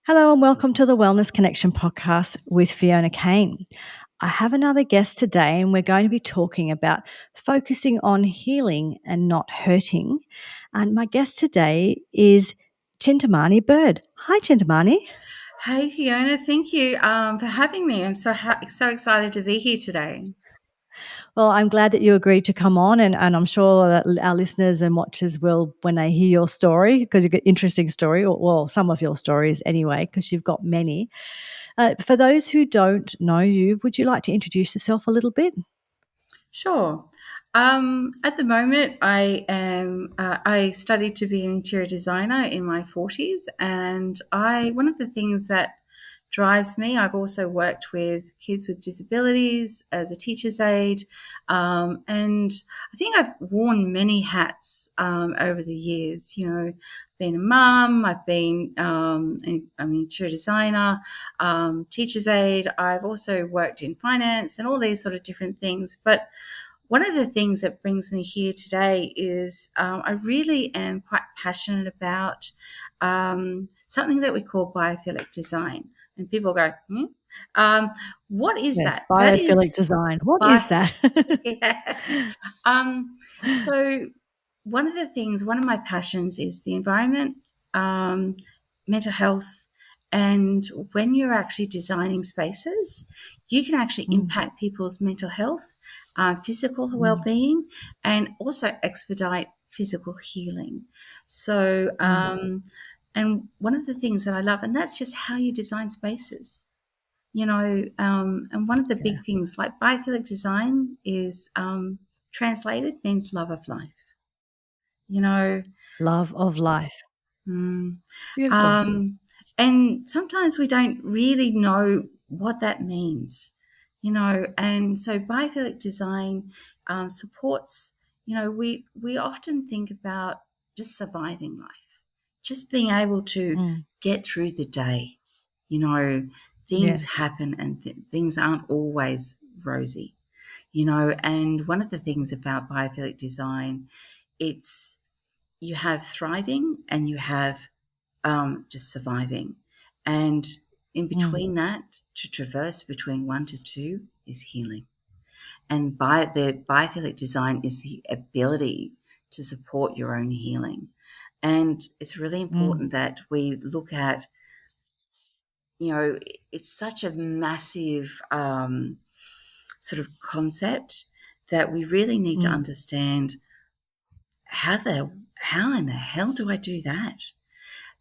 Hello and welcome to the Wellness Connection podcast with Fiona Kane. I have another guest today and we're going to be talking about focusing on healing and not hurting. And my guest today is Chintamani Bird. Hi, Chintamani. Hey Fiona, thank you for having me. I'm so excited to be here today. Well, I'm glad that you agreed to come on, and I'm sure that our listeners and watchers will when they hear your story, because you've got an interesting story, or well, some of your stories anyway, because you've got many. For those who don't know you, would you like to introduce yourself a little bit? Sure. At the moment, I studied to be an interior designer in my 40s, and one of the things that drives me. I've also worked with kids with disabilities as a teacher's aide, and I think I've worn many hats over the years. You know, been a mum, I've been I'm an interior designer, teacher's aide. I've also worked in finance and all these sort of different things. But one of the things that brings me here today is I really am quite passionate about something that we call biophilic design. And people go, what is Yes, that? That biophilic is design. What bi. is that? Yeah. So one of my passions is the environment, mental health, and when you're actually designing spaces, you can actually Mm, impact people's mental health, physical mm, well-being, and also expedite physical healing. So, mm. and one of the things that I love, and that's just how you design spaces. And one of the Yeah. big things, like biophilic design, is translated means love of life. You know, Love of life. mm, Beautiful. um, and sometimes we don't really know what that means. And so biophilic design supports. We often think about just surviving life, just being able to Mm, get through the day. You know, things yes. happen and things aren't always rosy. And one of the things about biophilic design, it's you have thriving and you have just surviving. And in Mm, between that, to traverse between 1 to 2 is healing. And the biophilic design is the ability to support your own healing. And it's really mm, important that we look at, it's such a massive sort of concept that we really need to mm, understand how in the hell do I do that?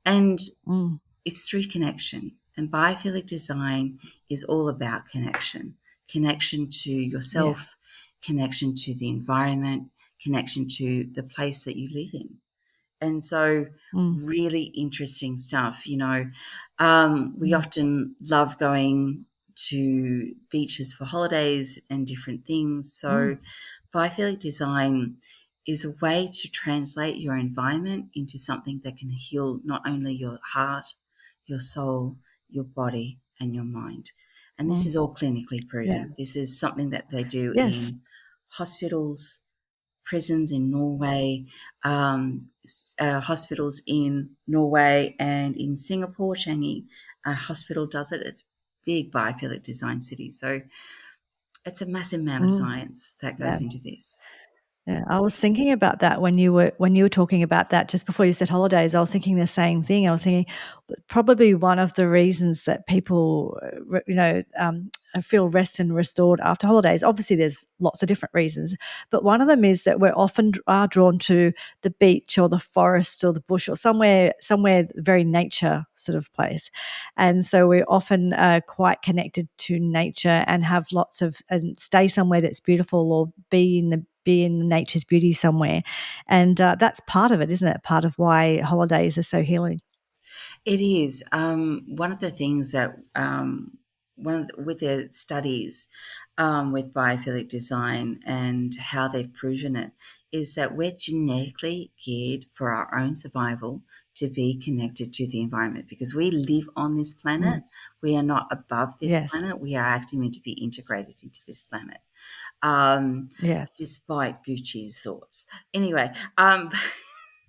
And mm, it's through connection. And biophilic design is all about connection to yes. yourself, connection to the environment, connection to the place that you live in. And so, Mm, really interesting stuff. We mm, often love going to beaches for holidays and different things. mm, So, biophilic design is a way to translate your environment into something that can heal not only your heart, your soul, your body, and your mind. And this mm. is all clinically proven. Yes. This is something that they do Yes. in hospitals, prisons in Norway, hospitals in Norway and in Singapore. Changi Hospital does it. It's big biophilic design city. So it's a massive amount of Mm, science that yeah. goes into this. Yeah, I was thinking about that when you were talking about that just before you said holidays. I was thinking the same thing. I was thinking probably one of the reasons that people, feel rest and restored after holidays. Obviously, there's lots of different reasons, but one of them is that we're often are drawn to the beach or the forest or the bush or somewhere very nature sort of place, and so we're often quite connected to nature and have lots of and stay somewhere that's beautiful or be in nature's beauty somewhere. And that's part of it, isn't it? Part of why holidays are so healing. It is one of the things that with the studies with biophilic design and how they've proven it is that we're genetically geared for our own survival to be connected to the environment because we live on this Mm, planet. We are not above this yes, planet. We are actually meant to be integrated into this planet, um, yes. despite Gucci's thoughts. Anyway,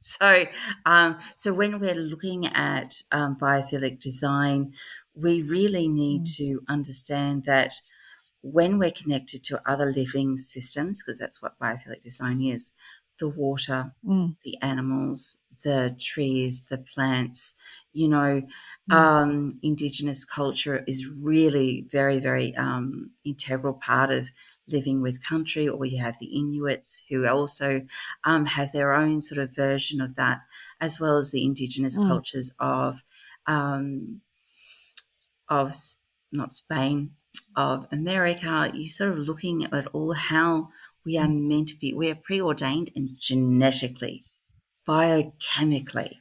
So when we're looking at biophilic design, we really need Mm, to understand that when we're connected to other living systems, because that's what biophilic design is, the water, mm, the animals, the trees, the plants, you know, mm, Indigenous culture is really very, very integral part of living with country. Or you have the Inuits who also have their own sort of version of that, as well as the Indigenous mm, cultures um, of not Spain, of America. You're sort of looking at all how we are mm. meant to be. We are preordained and genetically, biochemically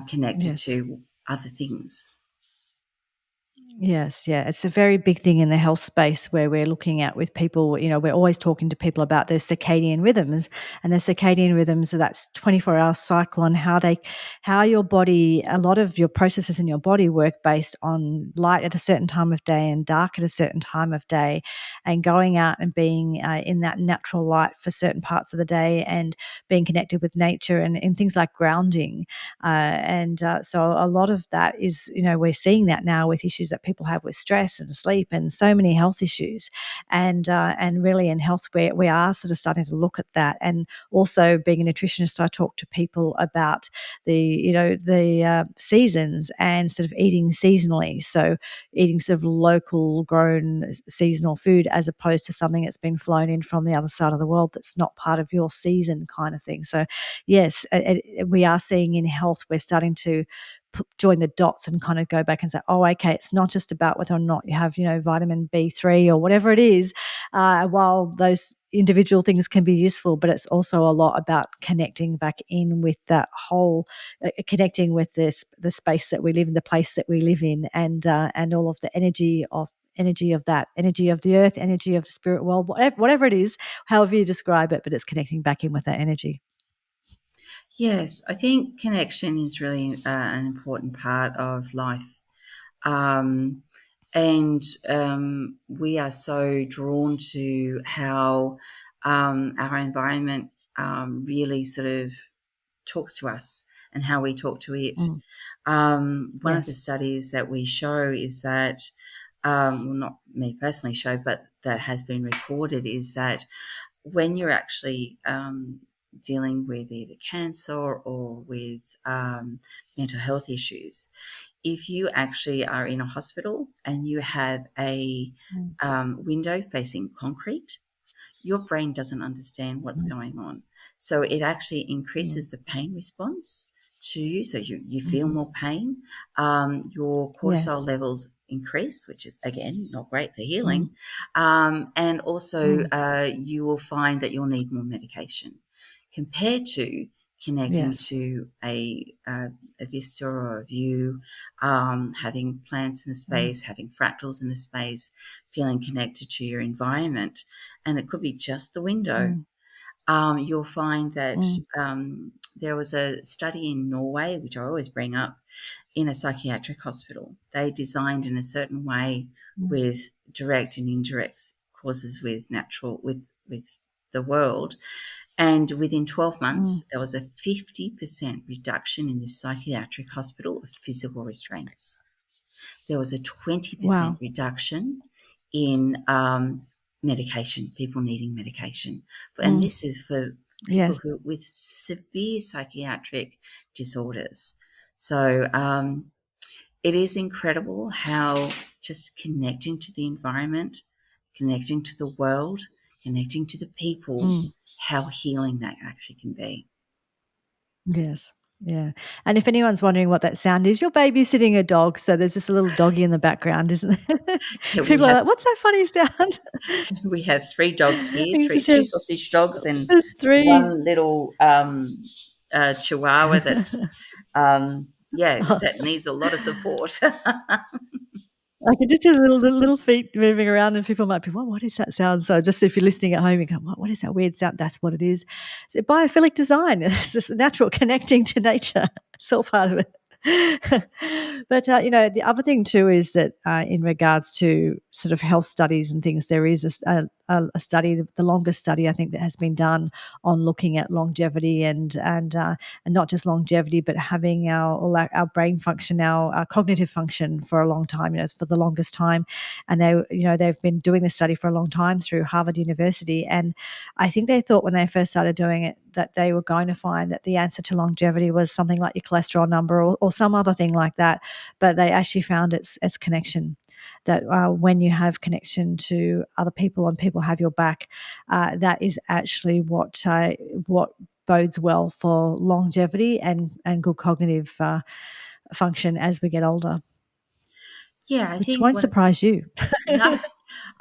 connected Yes. to other things. Yes, yeah, it's a very big thing in the health space where we're looking at with people. We're always talking to people about their circadian rhythms, and the circadian rhythms, so that's 24-hour cycle, and how your body, a lot of your processes in your body work based on light at a certain time of day and dark at a certain time of day, and going out and being in that natural light for certain parts of the day, and being connected with nature, and in things like grounding. So a lot of that is, we're seeing that now with issues that people have with stress and sleep and so many health issues. And really in health, we are sort of starting to look at that. And also being a nutritionist, I talk to people about the seasons and sort of eating seasonally. So eating sort of local grown seasonal food as opposed to something that's been flown in from the other side of the world that's not part of your season kind of thing. So yes, we are seeing in health, we're starting to join the dots and kind of go back and say, oh, okay, it's not just about whether or not you have, vitamin B3 or whatever it is, while those individual things can be useful, but it's also a lot about connecting back in with that whole, connecting with the space that we live in, the place that we live in, and all of the energy of that, energy of the earth, energy of the spirit world, whatever it is, however you describe it, but it's connecting back in with that energy. Yes, I think connection is really an important part of life. Um, and we are so drawn to how our environment really sort of talks to us and how we talk to it. Mm, One of the yes. studies that we show is that, well, not me personally show, but that has been recorded, is that when you're actually dealing with either cancer or with mental health issues, if you actually are in a hospital and you have a Mm, window facing concrete, your brain doesn't understand what's mm, going on. So it actually mm, increases the pain response to you. So you feel mhm. more pain. Your cortisol Yes. levels increase, which is, again, not great for Mm, healing. And also, mm, you will find that you'll need more medication compared to connecting yes. to a vista or a view, having plants in the Mm, space, having fractals in the space, feeling connected to your environment, and it could be just the window. mm, You'll find that mm, there was a study in Norway, which I always bring up, in a psychiatric hospital. They designed in a certain way mm, with direct and indirect causes with the world. And within 12 mm. months, there was a 50% reduction in this psychiatric hospital of physical restraints. There was a 20% Wow. reduction in medication, people needing medication. And Mm, this is for people yes. who with severe psychiatric disorders. So it is incredible how just connecting to the environment, connecting to the world, connecting to the people, Mm, how healing that actually can be. yes. Yeah. And if anyone's wondering what that sound is, you're babysitting a dog, so there's just a little doggy in the background, isn't there? Yeah, People are like, "What's that funny sound?" we have three dogs here, You just hear two sausage dogs, and there's 3. one little chihuahua that's yeah, that needs a lot of support. I can just hear the little feet moving around, and people might be, "Well, what is that sound?" So just if you're listening at home, you go, What is that weird sound?" That's what it is. It's a biophilic design. It's just natural connecting to nature. It's all part of it. But the other thing too is that in regards to sort of health studies and things, there is a study, the longest study I think that has been done on looking at longevity and not just longevity, but having our brain function, our cognitive function for a long time, for the longest time. And they've been doing this study for a long time through Harvard University, and I think they thought when they first started doing it that they were going to find that the answer to longevity was something like your cholesterol number or some other thing like that. But they actually found it's connection. That when you have connection to other people and people have your back, that is actually what bodes well for longevity and good cognitive function as we get older, Yeah, I which think won't surprise you. no,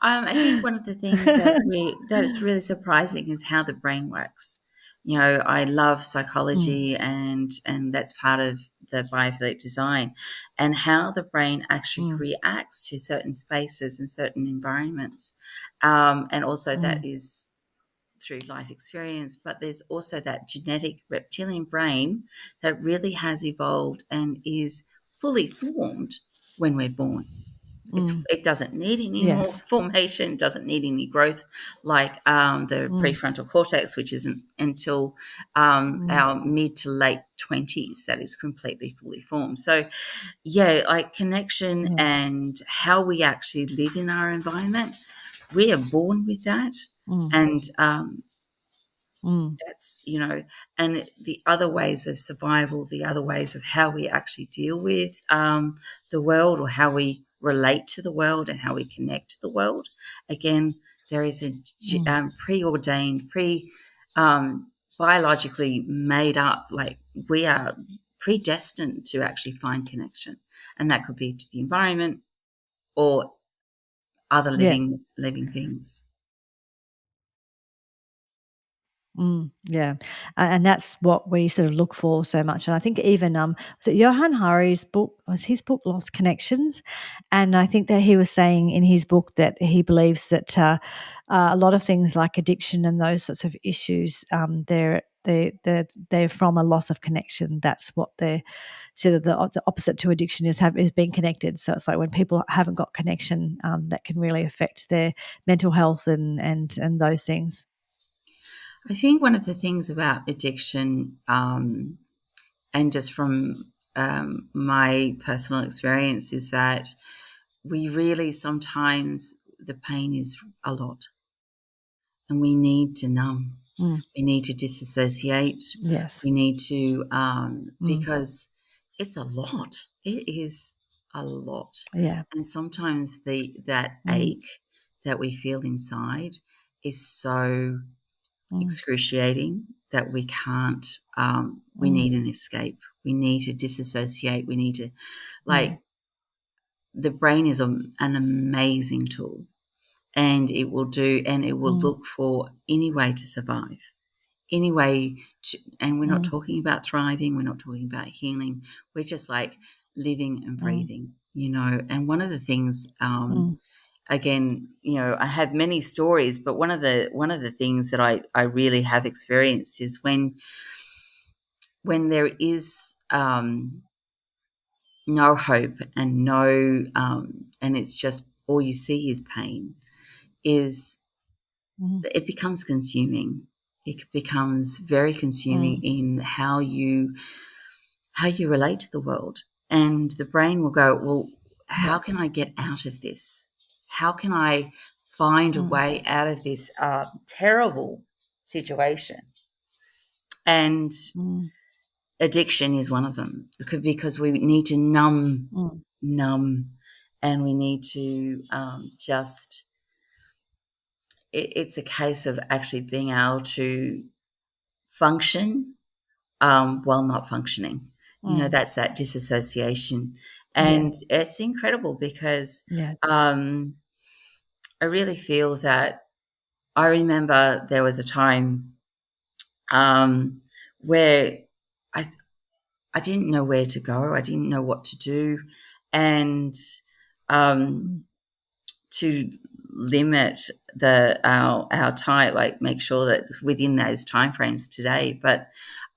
I think one of the things that is really surprising is how the brain works. I love Mm, psychology, and that's part of the biophilic design, and how the brain actually mm, reacts to certain spaces and certain environments, and also that mm, is through life experience. But there's also that genetic reptilian brain that really has evolved and is fully formed when we're born. mm. It doesn't need any more Yes. formation, doesn't need any growth like the Mm, prefrontal cortex, which isn't until mm, our mid to late 20s that is completely fully formed. So, yeah, like connection yeah. and how we actually live in our environment, we are born with that. Mm, And mm, that's, and the other ways of survival, the other ways of how we actually deal with the world, or how we relate to the world and how we connect to the world. Again, there is a mm, preordained, um, biologically made up, like we are predestined to actually find connection. And that could be to the environment or other yes. living things. Yeah, and that's what we sort of look for so much. And I think even was it Johann Hari's book? Was his book Lost Connections? And I think that he was saying in his book that he believes that a lot of things like addiction and those sorts of issues, they're from a loss of connection. That's what they're sort of the opposite to addiction is being connected. So it's like when people haven't got connection, that can really affect their mental health and those things. I think one of the things about addiction, and just from my personal experience, is that we really sometimes the pain is a lot, and we need to numb. Mm, We need to disassociate. yes. We need to Mm, because it's a lot. It is a lot, yeah. and sometimes that Mm, ache that we feel inside is so mm, excruciating that we can't, we mm, need an escape. We need to disassociate. We need to, mm, like, the brain is an amazing tool, and it will mm, look for any way to survive, any way to, and we're not mm, talking about thriving. We're not talking about healing. We're just like living and mm, breathing. And one of the things, mm, again, I have many stories, but one of the things that I really have experienced is when there is no hope and no and it's just all you see is pain, is mm, it becomes consuming. It becomes very consuming mm. in how you relate to the world. And the brain will go, well, how can Yes. I get out of this? How can I find a Mm, way out of this terrible situation? And mm, addiction is one of them, because we need to numb, mm. numb, and we need to just. It's a case of actually being able to function while not functioning. Mm. That's that disassociation. And Yes. it's incredible because Yeah. um, I really feel that I remember there was a time where I, I didn't know where to go, I didn't know what to do. And um, Mm, to limit our time, like make sure that within those timeframes today. But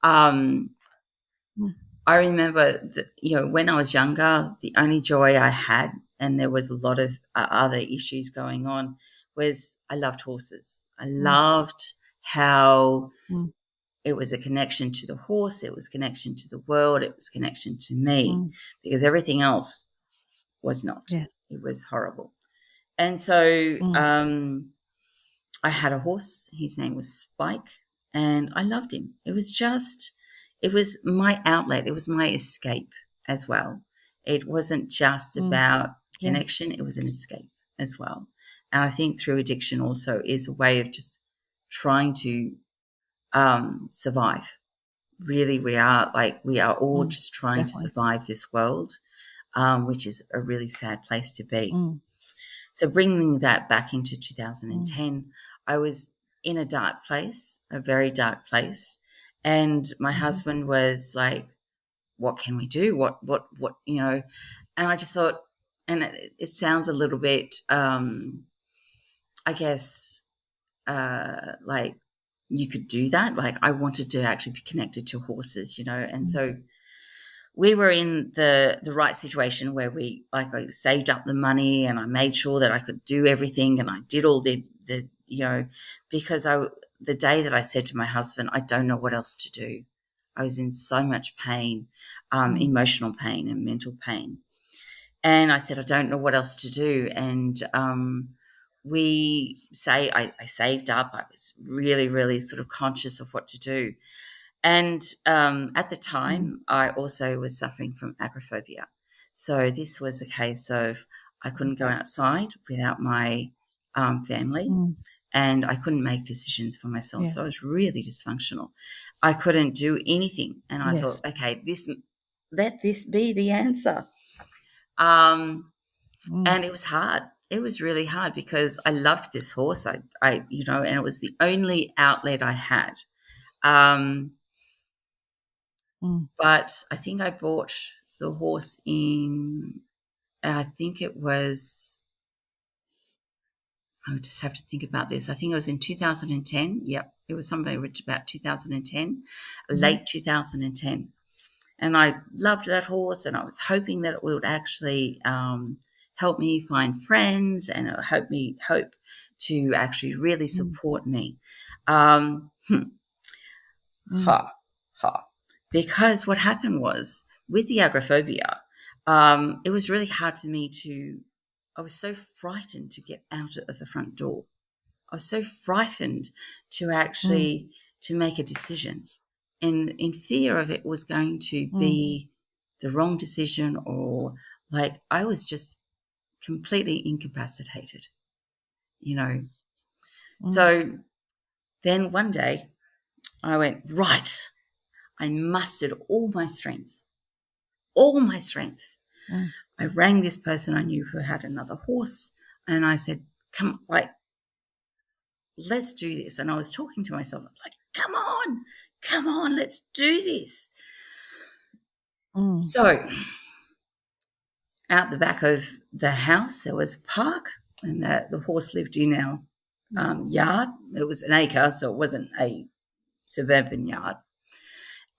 um, mm. I remember that, when I was younger, the only joy I had, and there was a lot of other issues going on, was I loved horses. I Mm, loved how mm, it was a connection to the horse, it was connection to the world, it was connection to me, mm. because everything else was not. Yes. It was horrible. And so Mm, I had a horse. His name was Spike, and I loved him. It was my outlet. It was my escape as well. It wasn't just mm. about Yeah. connection, it was an escape as well. And I think through addiction also is a way of just trying to survive. Really, we are all Mm. just trying to Definitely. survive this world, which is a really sad place to be. Mm, So bringing that back into mm, 2010, I was in a dark place, a very dark place, and my mhm, husband was like, "What can we do? What?" And I just thought, and it sounds a little bit, I guess, like you could do that. Like I wanted to actually be connected to horses, and mm, so we were in the right situation where I saved up the money and I made sure that I could do everything, and I did all the because the day that I said to my husband, I don't know what else to do. I was in so much pain, mm, emotional pain and mental pain. And I said, I don't know what else to do. And I saved up. I was really, really sort of conscious of what to do. And at the mm, time, I also was suffering from agoraphobia. So this was a case of I couldn't go outside without my family, mm. and I couldn't make decisions for myself. Yeah. So I was really dysfunctional. I couldn't do anything, and I thought, Yes. okay, let this be the answer. Um, Mm, and it was hard. It was really hard because I loved this horse. And it was the only outlet I had. Um, mm, But I think I bought the horse in, I think it was, I just have to think about this. I think it was in 2010. Yep, it was somewhere about 2010, mhm, late 2010. And I loved that horse, and I was hoping that it would actually help me find friends, and it hope to actually really mm, support me. Um, mm, Ha, ha. Because what happened was with the agoraphobia, it was really hard for me I was so frightened to get out of the front door. I was so frightened to mm, actually to make a decision, in fear of it was going to mm, be the wrong decision, or like I was just completely incapacitated, you know. mm, So then one day I went, right, I mustered all my strength. mm, I rang this person I knew who had another horse, and I said, come, like, let's do this. And I was talking to myself. I was like, come on, let's do this. mm, So out the back of the house, there was a park, and the horse lived in our yard. It was an acre, so it wasn't a suburban yard.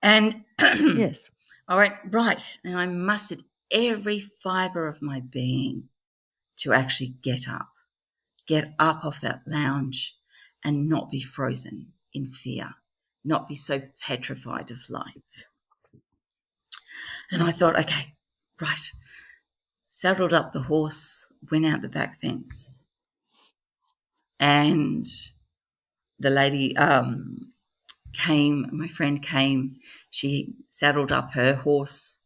And I yes. went, right. And I mustered every fibre of my being to actually get up off that lounge and not be frozen in fear, not be so petrified of life. And I Yes. thought, okay, right, saddled up the horse, went out the back fence, and the lady my friend came, she saddled up her horse,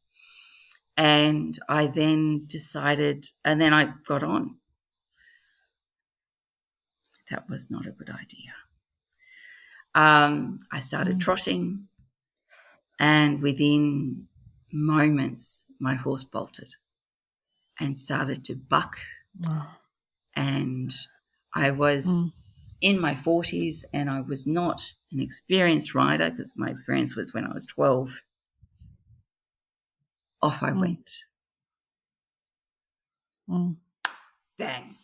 and I then decided, and then I got on. That was not a good idea. I started Mm. trotting, and within moments, my horse bolted and started to buck. Oh, And I was mm, in my 40s, and I was not an experienced rider because my experience was when I was 12. Off I mm, went. mm, Bang.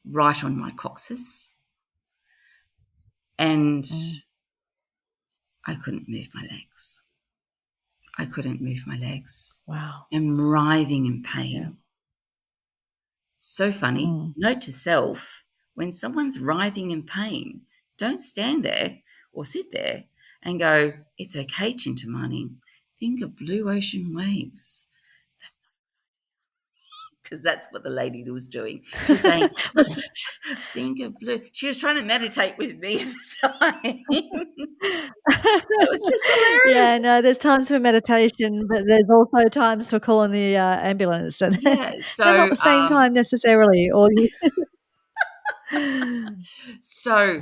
Right on my coccyx. And mm, I couldn't move my legs. I couldn't move my legs. Wow. I'm writhing in Yeah. pain. So funny. Mm. Note to self, when someone's writhing in pain, don't stand there or sit there and go, it's okay, Chintamani. Think of blue ocean waves. Because that's what the lady was doing. She was saying, What's think of blue. She was trying to meditate with me at the time. It was just Yeah, hilarious. no, there's times for meditation, but there's also times for calling the, ambulance, and Yeah. they're not So, the same time necessarily, or you so,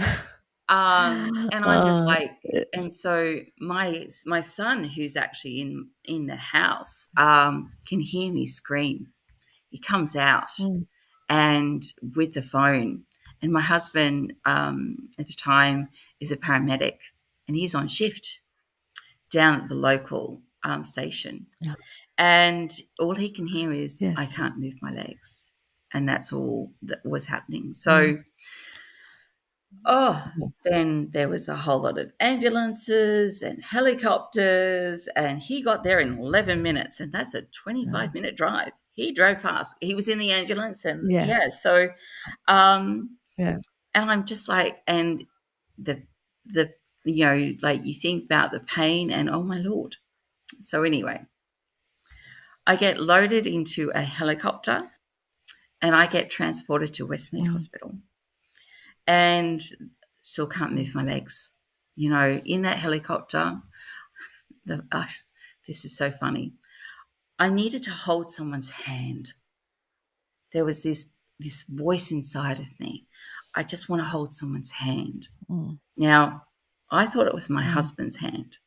and I'm just Oh, like, it's and so my son, who's actually in the house, can hear me scream. He comes out mm, and with the phone, and my husband at the time is a paramedic, and he's on shift down at the local station. yeah, And all he can hear is, I yes, can't move my legs. And that's all that was happening. mm, So, then there was a whole lot of ambulances and helicopters. And he got there in 11 minutes. And that's a yeah, 25-minute drive. He drove fast. He was in the ambulance. And yeah, yes, so, um, yeah, and I'm just like, and the, the, like you think about the pain and oh my Lord. So anyway, I get loaded into a helicopter and I get transported to Westmead mm, Hospital and still can't move my legs. In that helicopter, the, uh, this is so funny. I needed to hold someone's hand. There was this voice inside of me. I just want to hold someone's hand. mm, Now, I thought it was my mm, husband's hand.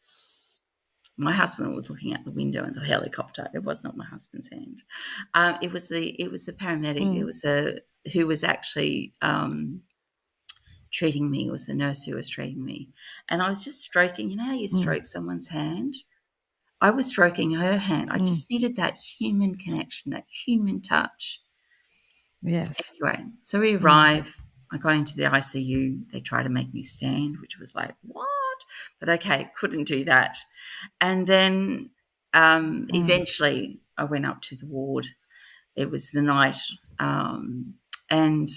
My husband was looking out the window in the helicopter. It was not my husband's hand. It was the paramedic. It mm, was who was actually treating me. It was the nurse who was treating me, and I was just stroking. You know how you mm, stroke someone's hand? I was stroking her hand. I mm, just needed that human connection, that human touch. yes, Anyway, so we mm, arrive. I got into the ICU. They tried to make me stand, which was like, what? But okay, couldn't do that. And then mm, eventually I went up to the ward. It was the night, and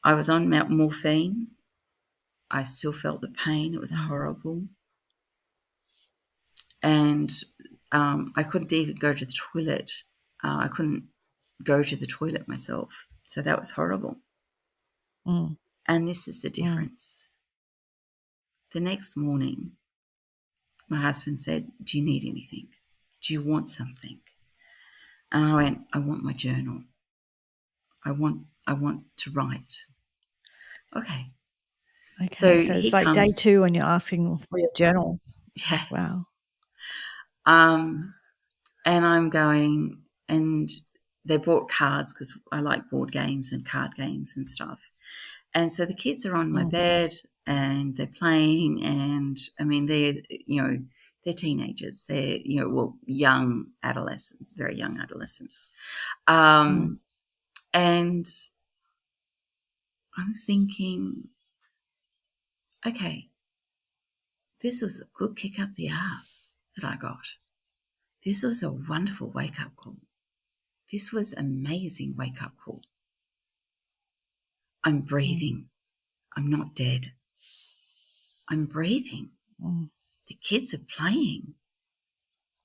I was on morphine. I still felt the pain. It was mm, horrible. And I couldn't even go to the toilet. I couldn't go to the toilet myself. So that was horrible. mm, And this is the mm, difference. The next morning, my husband said, do you need anything? Do you want something? And I went, I want my journal. I want to write. Okay. okay, So so it's he like day comes, 2 when you're asking for your journal. yeah. Wow. Um, and I'm going, and they brought cards because I like board games and card games and stuff. And so the kids are on my Mm, bed and they're playing, and I mean, they're teenagers. They're, young adolescents, very young adolescents. mm, And I'm thinking, okay, this was a good kick up the ass that I got. This was a wonderful wake up call. This was amazing wake up call. I'm mm, breathing. I'm not dead. I'm breathing. mm, The kids are playing.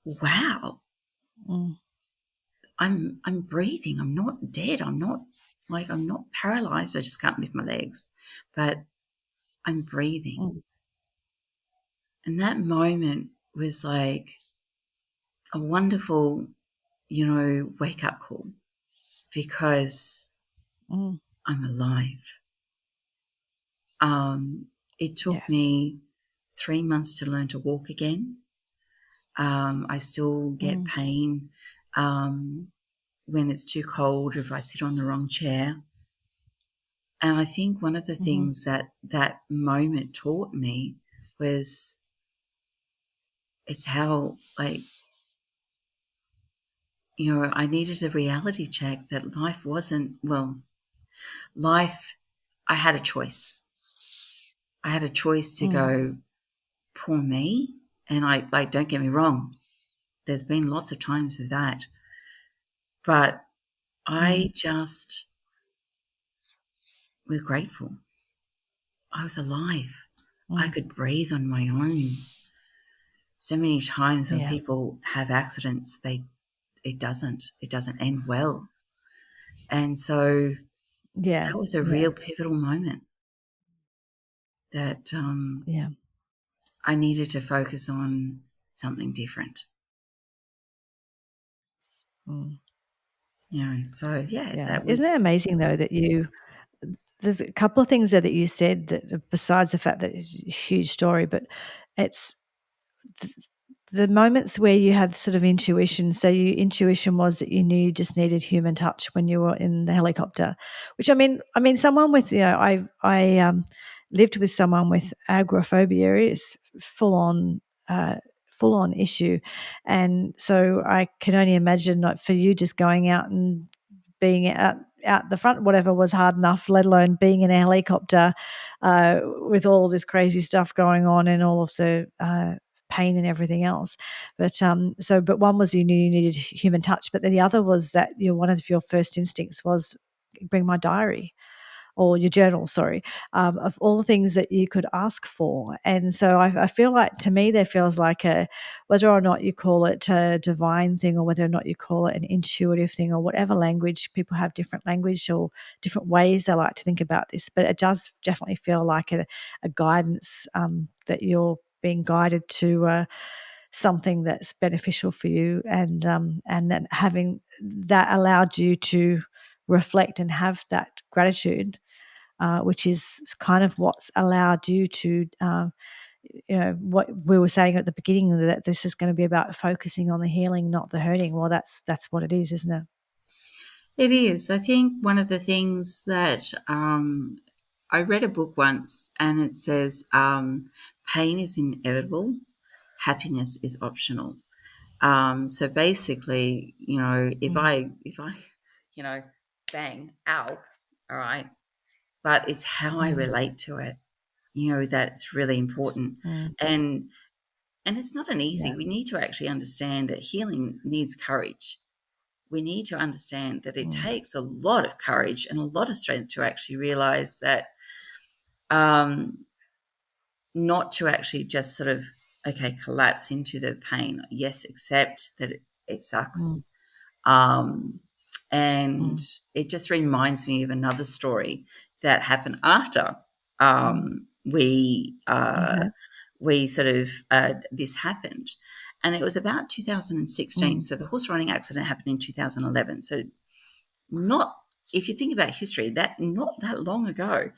Wow. mm, I'm breathing. I'm not dead. I'm not paralyzed. I just can't move my legs, but I'm breathing. mm, And that moment was like a wonderful, wake up call because mm, I'm alive. It took yes. me 3 months to learn to walk again. I still get Mm, pain when it's too cold, if I sit on the wrong chair. And I think one of the mhm, things that moment taught me was it's how, like, I needed a reality check that life wasn't, well, life, I had a choice. I had a choice to mm, go, poor me, And I like, don't get me wrong, there's been lots of times of that, but Mm, I just was grateful. I was alive. I mm, could breathe on my own. So many times when yeah, people have accidents, it doesn't end well. And so yeah, that was a yeah, real pivotal moment that yeah. I needed to focus on something different. Mm, So yeah, yeah. that Isn't it was amazing though that you there's a couple of things there that you said that besides the fact that it's a huge story, but it's the moments where you had sort of intuition. So your intuition was that you knew you just needed human touch when you were in the helicopter, which I mean, someone with I lived with someone with agoraphobia. It's uh, full on issue, and so I can only imagine like for you just going out and being out the front, whatever was hard enough, let alone being in a helicopter with all this crazy stuff going on and all of the pain and everything else. But one was you knew you needed human touch, but then the other was that one of your first instincts was bring my diary or your journal, sorry, of all the things that you could ask for. And so I feel like to me, there feels like whether or not you call it a divine thing or whether or not you call it an intuitive thing or whatever language, people have different language or different ways they like to think about this. But it does definitely feel like a guidance that you're being guided to something that's beneficial for you, and then having that allowed you to reflect and have that gratitude, which is kind of what's allowed you to, what we were saying at the beginning, that this is going to be about focusing on the healing, not the hurting. Well, that's what it is, isn't it? it is. I think one of the things that I read a book once, and it says pain is inevitable, happiness is optional. So basically, if Mm, I, you know, bang, ow, all right, but it's how I mm, relate to it, that's really important. mm, And and it's not an easy. yeah. We need to actually understand that healing needs courage. We need to understand that it Mm, takes a lot of courage and a lot of strength to actually realize that, um, not to actually just sort of, okay, collapse into the pain. Yes, accept that it mm, sucks. Um, and mm, it just reminds me of another story that happened after mm. we Okay. we sort of this happened, and it was about 2016. Mm, So the horse riding accident happened in 2011. So not, if you think about history, that not that long ago,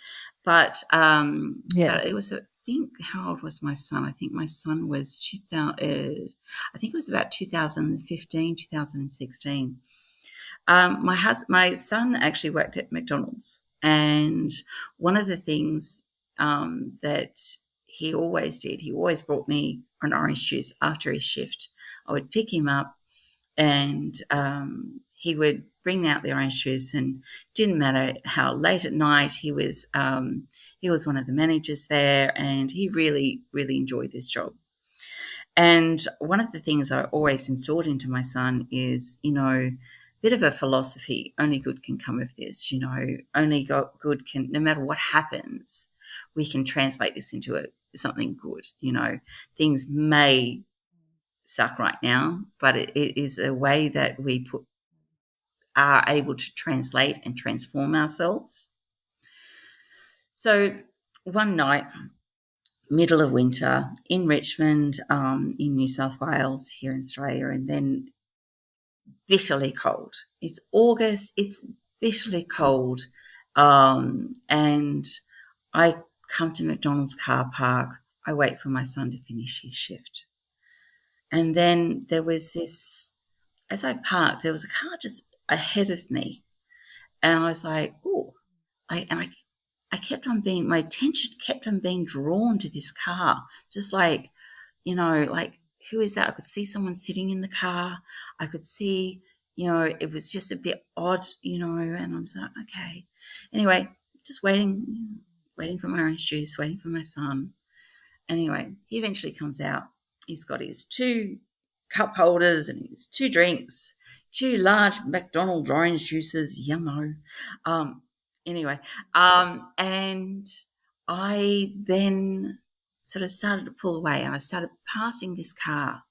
yeah. but it was, I think, how old was my son? I think my son was 2000. I think it was about 2015, 2016. My son actually worked at McDonald's, and one of the things that he always did, he always brought me an orange juice after his shift. I would pick him up, and he would bring out the orange juice, and didn't matter how late at night he was one of the managers there, and he really really enjoyed this job. And one of the things I always installed into my son is, bit of a philosophy: only good can come of this. Only good can, no matter what happens, we can translate this into something good. Things may suck right now, but it is a way that are able to translate and transform ourselves. So one night, middle of winter in Richmond, in New South Wales, here in Australia, and then bitterly cold. It's August, it's bitterly cold. And I come to McDonald's car park. I wait for my son to finish his shift. And then there was this, as I parked, there was a car just ahead of me. And I was like, oh, I kept on being, my attention kept on being drawn to this car, just like, like, who is that? I could see someone sitting in the car. I could see, it was just a bit odd, and I was like, okay. Anyway, just waiting for my orange juice, waiting for my son. Anyway, he eventually comes out, He's got his 2 cup holders and his 2 drinks, 2 large McDonald's orange juices, yummo. Anyway, and I then sort of started to pull away, and I started passing this car.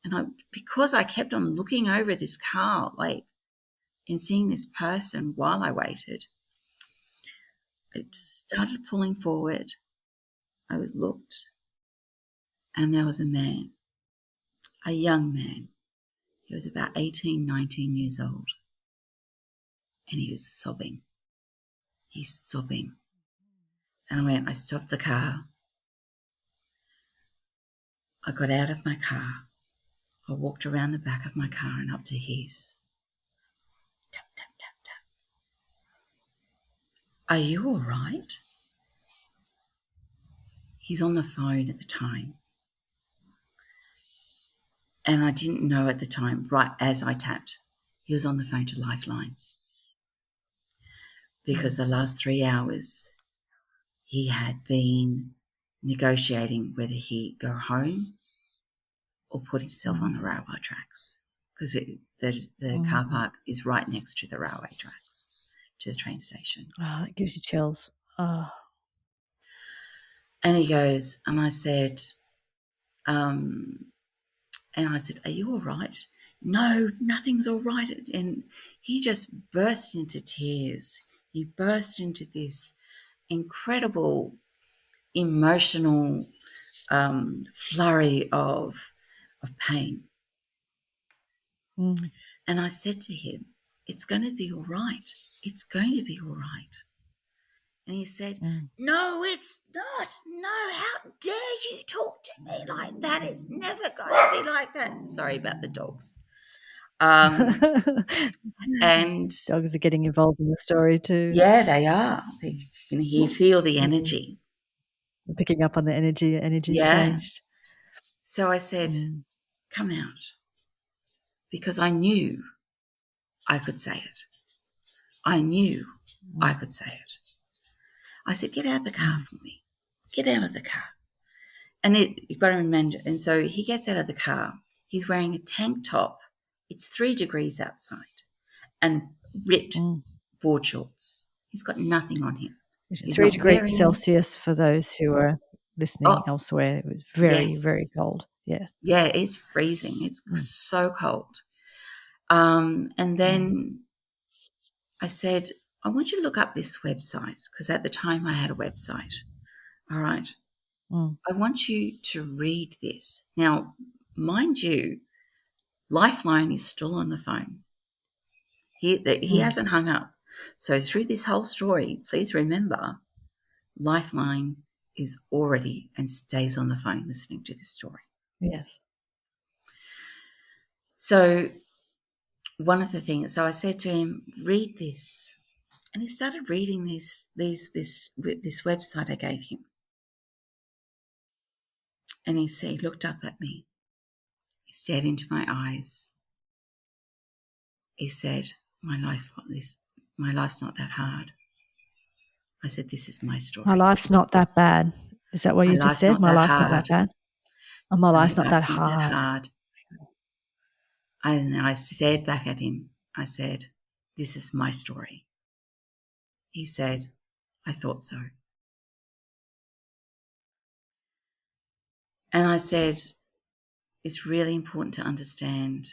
And because I kept on looking over this car, like, and seeing this person while I waited, it started pulling forward. I was looked, and there was a man, a young man. He was about 18, 19 years old, and he was sobbing. He's sobbing. And I stopped the car. I got out of my car. I walked around the back of my car and up to his. Tap, tap, tap, tap. Are you all right? He's on the phone at the time. And I didn't know at the time, right as I tapped, he was on the phone to Lifeline. Because the last 3 hours, he had been negotiating whether he'd go home or put himself on the railway tracks, because the car park is right next to the railway tracks, to the train station. Oh, it gives you chills. Oh. And he goes, and I said, are you all right? No, nothing's all right. And he just burst into tears. He burst into this incredible emotional flurry of pain. And I said to him, it's going to be all right. It's going to be all right. And he said, no, it's not. No, how dare you talk to me like that? It's never going to be like that. Sorry about the dogs. And dogs are getting involved in the story too. Yeah, they are. They can feel the energy. They're picking up on the energy changed. So I said, come out. Because I knew I could say it. I knew I could say it. I said, get out of the car for me. Get out of the car. And you've got to remember, and so he gets out of the car. He's wearing a tank top. It's 3 degrees outside and ripped board shorts. He's got nothing on him. He's 3 degrees Celsius for those who are listening elsewhere. It was very, very cold. Yes. Yeah, it's freezing. It's so cold. And then I said, I want you to look up this website, because at the time I had a website. All right. I want you to read this. Now, mind you, Lifeline is still on the phone. He hasn't hung up. So through this whole story, please remember, Lifeline is already and stays on the phone listening to this story. Yes. So one of the things, so I said to him, read this. And he started reading this website I gave him. And he looked up at me. He stared into my eyes. He said, my life's not that hard. I said, this is my story. My life's not that bad. Is that what you just said? My life's not that bad. Oh, my life's not that hard. And I stared back at him. I said, this is my story. He said, I thought so. And I said, it's really important to understand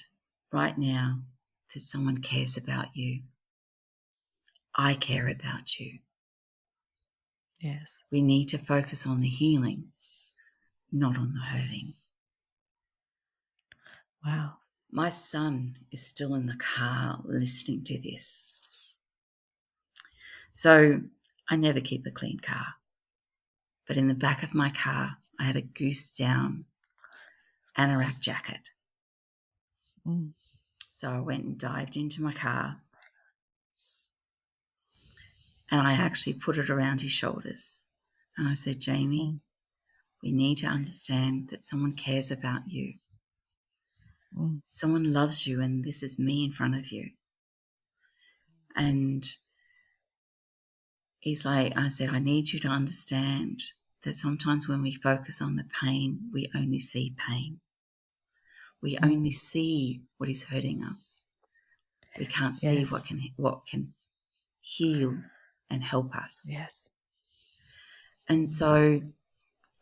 right now that someone cares about you. I care about you. Yes. We need to focus on the healing, not on the hurting. Wow. My son is still in the car listening to this. So I never keep a clean car. But in the back of my car, I had a goose down anorak jacket. So I went and dived into my car, and I actually put it around his shoulders. And I said, Jamie, we need to understand that someone cares about you. Someone loves you, and this is me in front of you. And he's like, I said, I need you to understand that sometimes when we focus on the pain, we only see pain. We only Mm. see what is hurting us. We can't see what Yes. can heal and help us. Yes. And so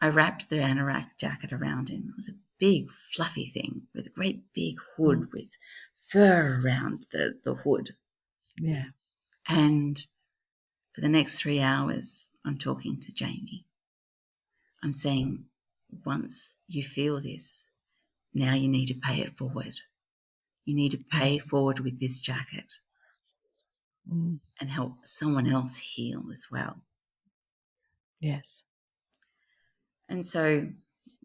I wrapped the anorak jacket around him. It was a big, fluffy thing with a great big Mm. hood with fur around the hood. Yeah. And for the next 3 hours, I'm talking to Jamie. I'm saying, once you feel this, now you need to pay it forward. You need to pay Yes. forward with this jacket Mm. and help someone else heal as well. Yes. And so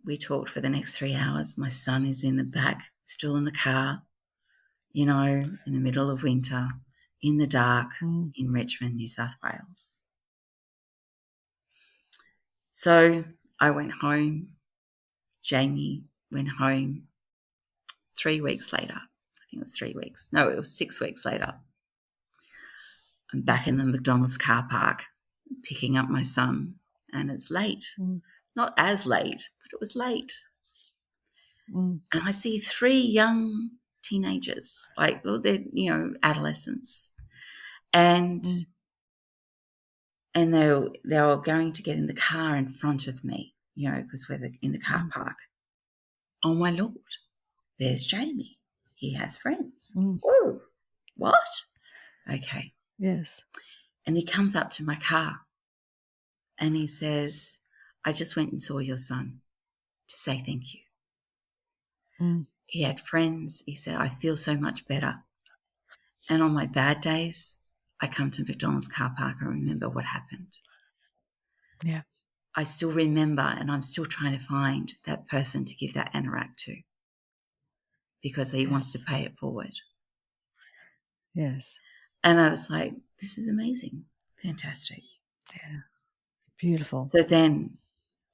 we talked for the next 3 hours. My son is in the back, still in the car, in the middle of winter, in the dark, Mm. in Richmond, New South Wales. So I went home. Jamie went home 3 weeks later. I think it was 3 weeks. No, it was 6 weeks later. I'm back in the McDonald's car park picking up my son, and it's late. Mm. Not as late, but it was late. Mm. And I see 3 young teenagers, they're, adolescents. And Mm. and they were going to get in the car in front of me, because we're in the car Mm. park. Oh my Lord, there's Jamie. He has friends. Mm. Whoa, what? Okay. Yes. And he comes up to my car and he says, I just went and saw your son to say thank you. Mm. He had friends. He said, I feel so much better. And on my bad days, I come to McDonald's car park and remember what happened. Yeah. I still remember, and I'm still trying to find that person to give that anorak to, because he wants to Yes. pay it forward. Yes. And I was like, this is amazing. Fantastic. Yeah. It's beautiful. So then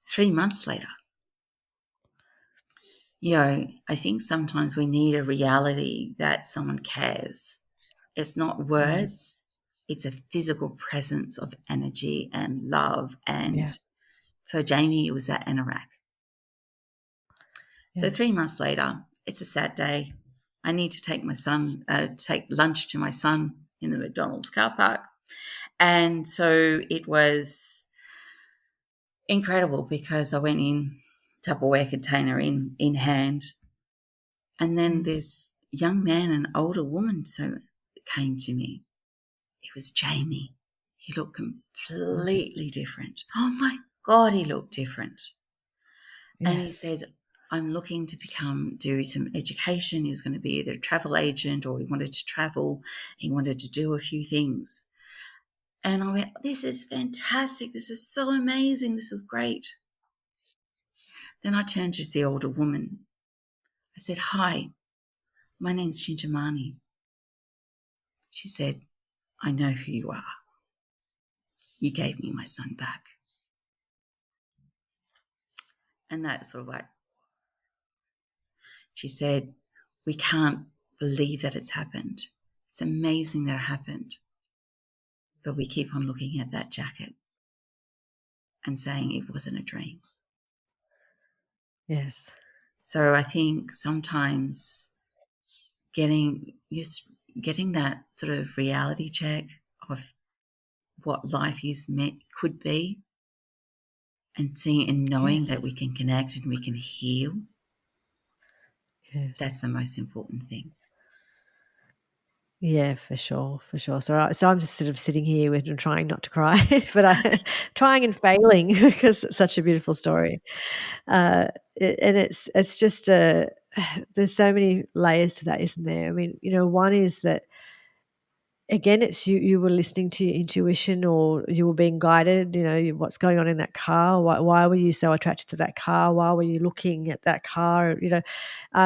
3 months later, I think sometimes we need a reality that someone cares. It's not Mm. words, it's a physical presence of energy and love. And Yeah. for Jamie, it was that anorak. So 3 Yes. months later, it's a sad day. I need to take my son, take lunch to my son in the McDonald's car park. And so it was incredible because I went in, Tupperware container in hand. And then Mm. this young man and older woman came to me. It was Jamie. He looked Mm. completely different. Oh my God, he looked different. And he Yes. said, I'm looking to do some education. He was going to be either a travel agent or he wanted to travel. He wanted to do a few things. And I went, this is fantastic. This is so amazing. This is great. Then I turned to the older woman. I said, hi, my name's Chintamani. She said, I know who you are. You gave me my son back. And that sort of like, she said, we can't believe that it's happened. It's amazing that it happened. But we keep on looking at that jacket and saying it wasn't a dream. Yes. So I think sometimes getting that sort of reality check of what life could be, and seeing and knowing that Yes. we can connect and we can heal, Yes. that's the most important thing. Yeah, for sure, for sure. So I'm just sort of sitting here with and trying not to cry, but I trying and failing because it's such a beautiful story. And it's just there's so many layers to that, isn't there? I mean, one is that again, it's you were listening to your intuition or you were being guided, what's going on in that car, why were you so attracted to that car, why were you looking at that car,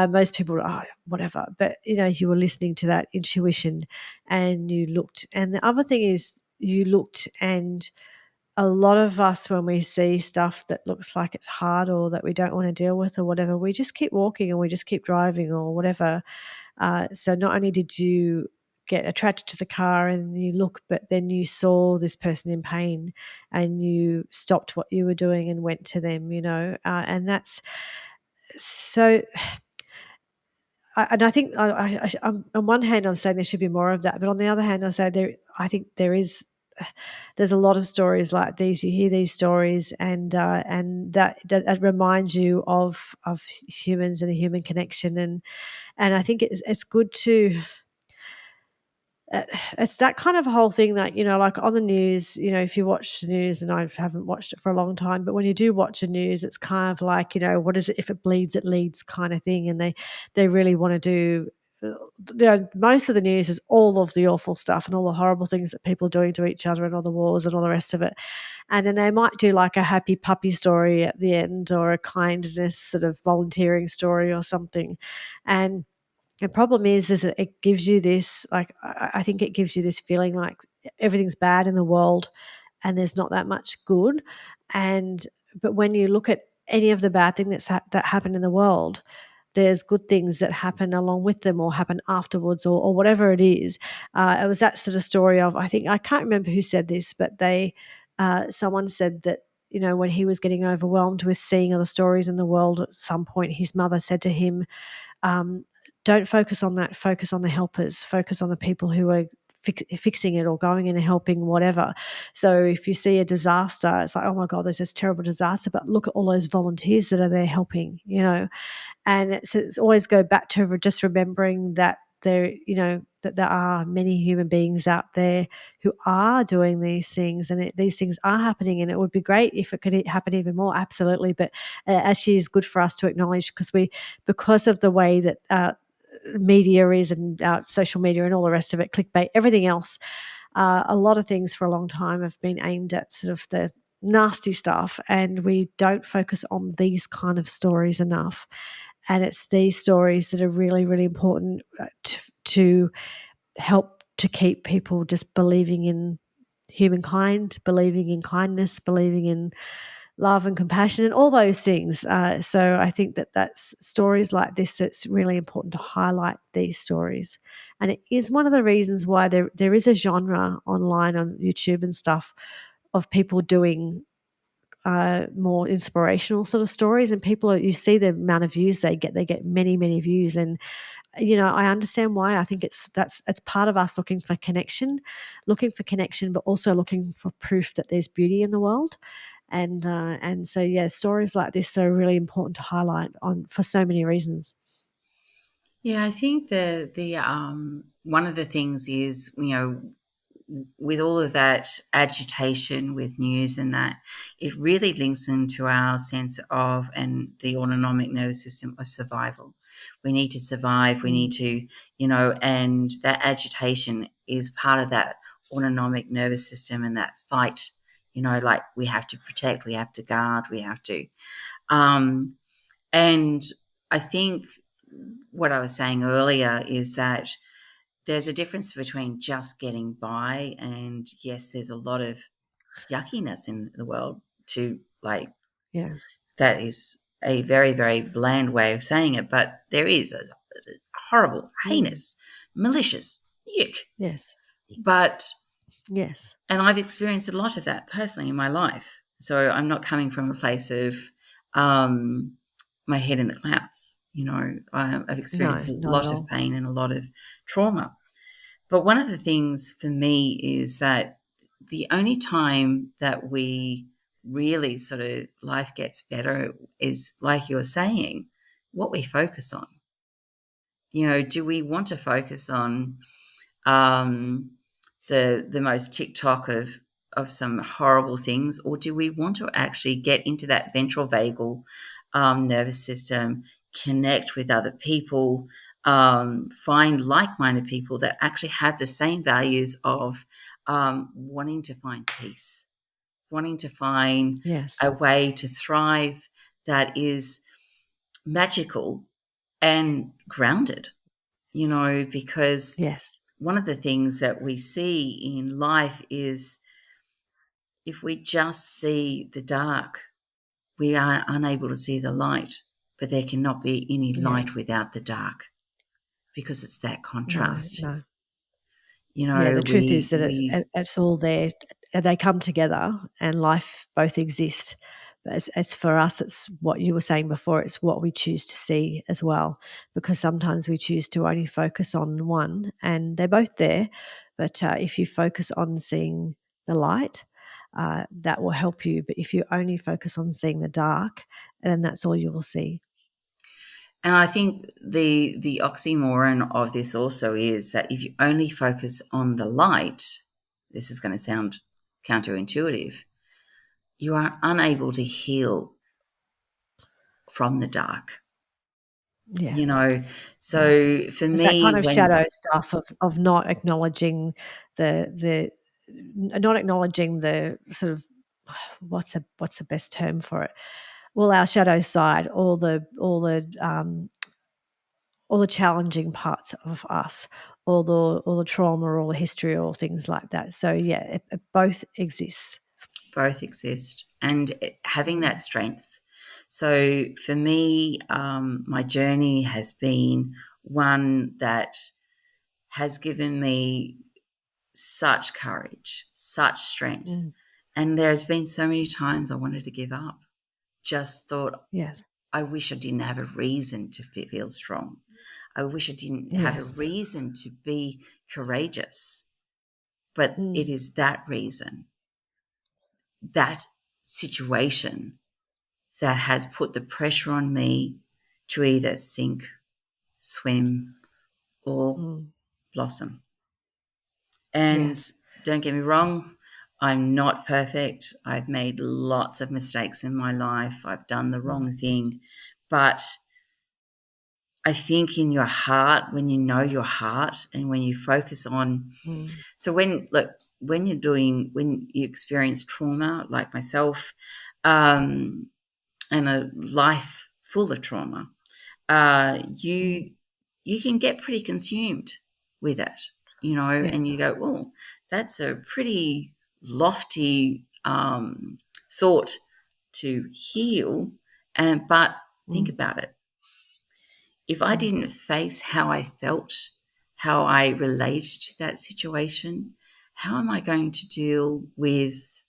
most people are, oh, whatever, but you were listening to that intuition and you looked. And the other thing is you looked, and a lot of us, when we see stuff that looks like it's hard or that we don't want to deal with or whatever, we just keep walking and we just keep driving or whatever. So not only did you get attracted to the car and you look, but then you saw this person in pain and you stopped what you were doing and went to them, and that's so. And I think on one hand, I'm saying there should be more of that, but on the other hand, I say I think there's a lot of stories like these. You hear these stories, and that reminds you of humans and a human connection, and I think it's good to. It's that kind of whole thing that, like on the news, if you watch the news, and I haven't watched it for a long time, but when you do watch the news, it's kind of like, what is it? If it bleeds, it leads kind of thing. And they really want to do, most of the news is all of the awful stuff and all the horrible things that people are doing to each other and all the wars and all the rest of it. And then they might do like a happy puppy story at the end, or a kindness sort of volunteering story or something. And the problem is that it gives you this, like, I think it gives you this feeling like everything's bad in the world and there's not that much good. But when you look at any of the bad thing that happened in the world, there's good things that happen along with them or happen afterwards, or whatever it is. It was that sort of story of, I think, I can't remember who said this, but someone said that, when he was getting overwhelmed with seeing other stories in the world, at some point his mother said to him, um, don't focus on that. Focus on the helpers. Focus on the people who are fixing it or going in and helping, whatever. So if you see a disaster, it's like, oh my God, there's this terrible disaster, but look at all those volunteers that are there helping, And it's always go back to just remembering that that there are many human beings out there who are doing these things, and these things are happening, and it would be great if it could happen even more, absolutely. But actually is good for us to acknowledge, because of the way that media is, and social media and all the rest of it, clickbait, everything else, a lot of things for a long time have been aimed at sort of the nasty stuff, and we don't focus on these kind of stories enough. And it's these stories that are really, really important to help to keep people just believing in humankind, believing in kindness, believing in love and compassion and all those things. So I think that's stories like this. It's really important to highlight these stories, and it is one of the reasons why there is a genre online on YouTube and stuff of people doing more inspirational sort of stories, and you see the amount of views they get many, many views. And I understand why. I think it's part of us looking for connection, but also looking for proof that there's beauty in the world. And so, yeah, stories like this are really important to highlight on for so many reasons. Yeah, I think the one of the things is, with all of that agitation with news and that, it really links into our sense of, and the autonomic nervous system of survival. We need to survive. We need to, and that agitation is part of that autonomic nervous system and that fight. Like we have to protect, we have to guard, we have to. And I think what I was saying earlier is that there's a difference between just getting by, and yes, there's a lot of yuckiness in the world to, like, Yeah. that is a very, very bland way of saying it, but there is a horrible, Mm. heinous, malicious yuck. Yes. But, Yes. and I've experienced a lot of that personally in my life. So I'm not coming from a place of um, my head in the clouds. I've experienced No, a not at lot of all. pain and a lot of trauma. But one of the things for me is that the only time that we really sort of life gets better is, like you're saying, what we focus on. Do we want to focus on um, the most TikTok of some horrible things, or do we want to actually get into that ventral vagal nervous system, connect with other people, find like-minded people that actually have the same values of wanting to find peace, wanting to find Yes. a way to thrive that is magical and grounded, because Yes. one of the things that we see in life is, if we just see the dark, we are unable to see the light, but there cannot be any Yeah. light without the dark, because it's that No, contrast. no. You Yeah, know, the truth is that we it's all there. They come together and life both exist. But as for us, it's what you were saying before, it's what we choose to see as well. Because sometimes we choose to only focus on one and they're both there. But if you focus on seeing the light, that will help you. But if you only focus on seeing the dark, then that's all you will see. and I think the oxymoron of this also is that if you only focus on the light, this is going to sound counterintuitive, you are unable to heal from the dark. Yeah. You know, Yeah. so for It's that kind me, of when shadow stuff of not acknowledging the not acknowledging the sort of what's the best term for it? Well, our shadow side, all the challenging parts of us, all the trauma, all the history, all things like that. So yeah, it both exists. both exist and having Mm, that strength. So for me, my journey has been one that has given me such courage, such strength. mm, And there's been so many times I wanted to give up. Just thought, yes, I wish I didn't have a reason to feel strong. I wish I didn't have a yes, reason to be courageous. But it mm, is that reason, that situation that has put the pressure on me to either sink, swim, or mm, blossom. And yes, don't get me wrong, I'm not perfect. I've made lots of mistakes in my life. I've done the mm, wrong thing. But I think in your heart, when you know your heart and when you focus on, mm, so when you experience trauma like myself, and a life full of trauma, mm, you can get pretty consumed with it, you know, and you yes, go, oh, that's a pretty lofty thought to heal, and but think mm, about it. If I mm, didn't face how I felt, how I related to that situation, how am I going to deal with?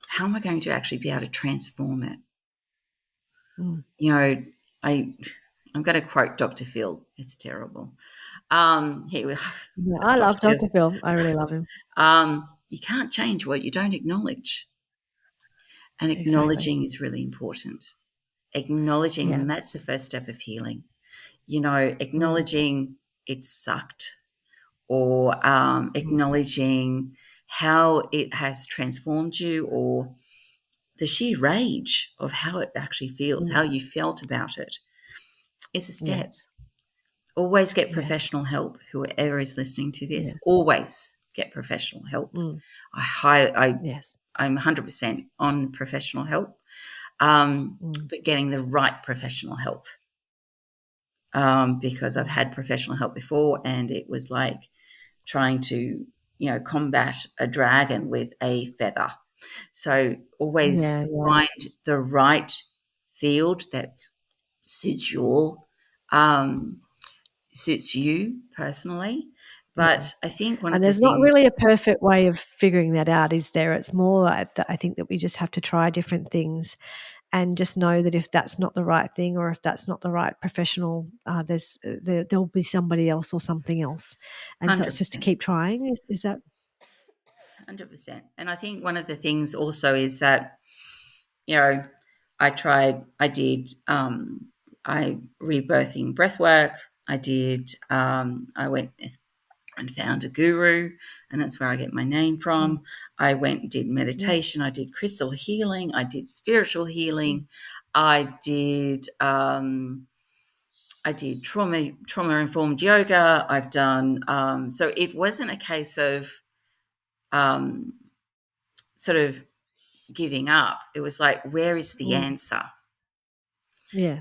How am I going to actually be able to transform it? mm. You know, I I'm going to quote Dr. Phil. It's terrible. He Yeah, I Dr. love Phil. Dr. Phil. I really love him. You can't change what you don't acknowledge, and Exactly. acknowledging is really important. Acknowledging, Yeah. and that's the first step of healing. You know, Mm, acknowledging it sucked, or mm, acknowledging how it has transformed you, or the sheer rage of how it actually feels, mm. how you felt about it is a step. Yes. Always get Yes. professional help. Whoever is listening to this, Yeah. always get professional help. Mm, yes. I'm 100% on professional help, Mm, but getting the right professional help, because I've mm. had professional help before, and it was like trying to, combat a dragon with a feather. So always Yeah, yeah. find the right field that suits um, suits you personally. Yeah. But I think one And of the there's not really a things, perfect way of figuring that out, is there? It's more like that I think that we just have to try different things and just know that if that's not the right thing or if that's not the right professional, there'll be somebody else or something else. And so it's just to 100%, keep trying. Is that? 100%. And I think one of the things also is that, you know, I rebirthing breath work. I went and found a guru, and that's where I get my name Mm, from. I went and did yes. meditation. I did crystal healing. I did spiritual Mm, healing. I did trauma informed yoga. I've done so it wasn't a case of um, sort of giving up. It was like, where is the mm, answer?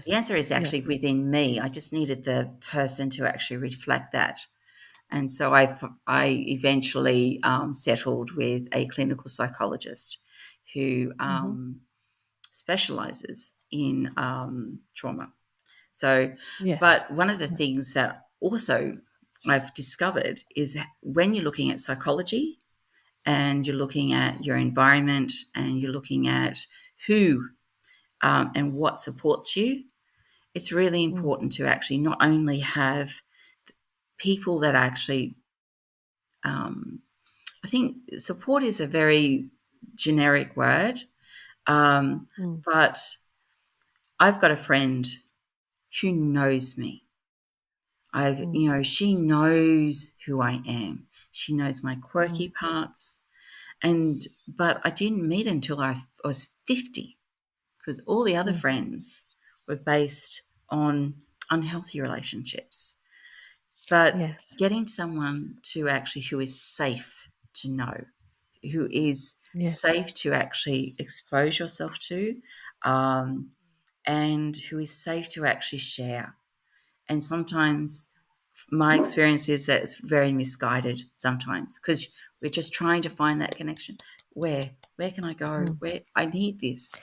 The yes. answer is Yeah. actually within me. I just needed the person to actually reflect that. And so I eventually settled with a clinical psychologist who Hmm. specializes in trauma. So, Yes. but one of the Yeah. things that also I've discovered is when you're looking at psychology and you're looking at your environment and you're looking at who and what supports you, it's really Mm, important to actually not only have people that actually, I think support is a very generic word, mm, but I've got a friend who knows me. mm, She knows who I am. She knows my mm, quirky parts. But I didn't meet her until I was 50 because all the other mm. friends were based on unhealthy relationships. But Yes, getting someone to actually who is safe to know, who is yes, safe to actually expose yourself to, um, and who is safe to actually share. And sometimes my experience is that it's very misguided sometimes because we're just trying to find that connection. Where can I go? mm, Where I need this.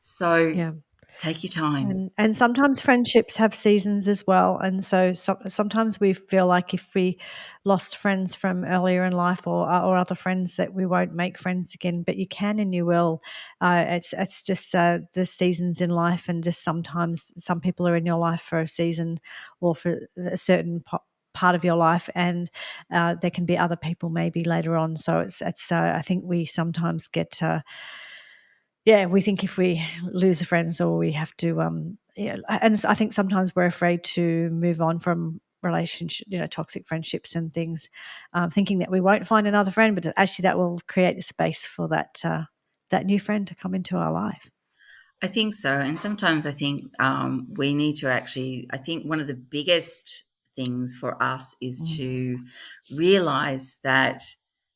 So yeah. take your time. And sometimes friendships have seasons as well, and sometimes we feel like if we lost friends from earlier in life or other friends that we won't make friends again, but you can and you will. It's just the seasons in life, and just sometimes some people are in your life for a season or for a certain part of your life, and there can be other people maybe later on. So it's I think we sometimes get. Yeah, we think if we lose friends or we have to, yeah, and I think sometimes we're afraid to move on from relationship, toxic friendships and things, thinking that we won't find another friend, but actually that will create the space for that new friend to come into our life. I think so. And sometimes I think we need to actually, I think one of the biggest things for us is Mm, to realize that